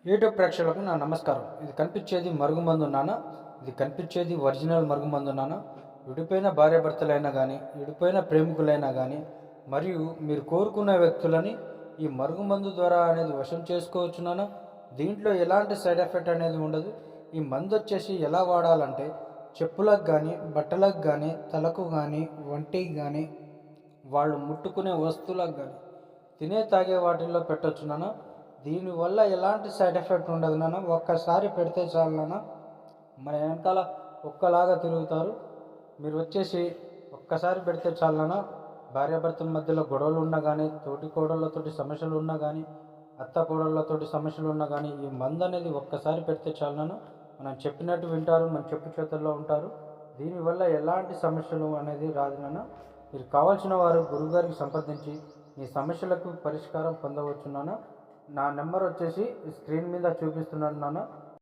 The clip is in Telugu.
యూట్యూబ్ ప్రేక్షకులకు నా నమస్కారం. ఇది కనిపించేది మరుగుమందు నాన్న. ఇది కనిపించేది ఒరిజినల్ మరుగుమందు నాన్న. విడిపోయిన భార్యాభర్తలైనా కానీ, విడిపోయిన ప్రేమికులైనా కానీ, మరియు మీరు కోరుకున్న వ్యక్తులని ఈ మరుగుమందు ద్వారా అనేది వశం చేసుకోవచ్చు నాన్న. దీంట్లో ఎలాంటి సైడ్ ఎఫెక్ట్ అనేది ఉండదు. ఈ మందు వచ్చేసి ఎలా వాడాలంటే చెప్పులకు కానీ, బట్టలకు కానీ, తలకు కానీ, ఒంటికి కానీ, వాళ్ళు ముట్టుకునే వస్తువులకు కానీ, తినే తాగే వాటిల్లో పెట్టొచ్చు నాన్న. దీనివల్ల ఎలాంటి సైడ్ ఎఫెక్ట్ ఉండదు నాన్న. ఒక్కసారి పెడితే చాలు నాన్న, మన వెనకాల ఒక్కలాగా తిరుగుతారు. మీరు వచ్చేసి ఒక్కసారి పెడితే చాలు నాన్న. భార్యాభర్తల మధ్యలో గొడవలు ఉన్నా కానీ, తోటి కోడళ్ళతోటి సమస్యలు ఉన్నా కానీ, అత్త కోడళ్ళతోటి సమస్యలు ఉన్నా కానీ, ఈ మందు అనేది ఒక్కసారి పెడితే చాలు నాన్న. మనం చెప్పినట్టు వింటారు, మన చెప్పు చేతుల్లో ఉంటారు. దీనివల్ల ఎలాంటి సమస్యలు అనేది రాదు నాన్న. మీరు కావాల్సిన వారు గురువుగారికి సంప్రదించి మీ సమస్యలకు పరిష్కారం పొందవచ్చు నాన్న. నా నెంబర్ వచ్చేసి స్క్రీన్ మీద చూపిస్తున్నాను నాన్న.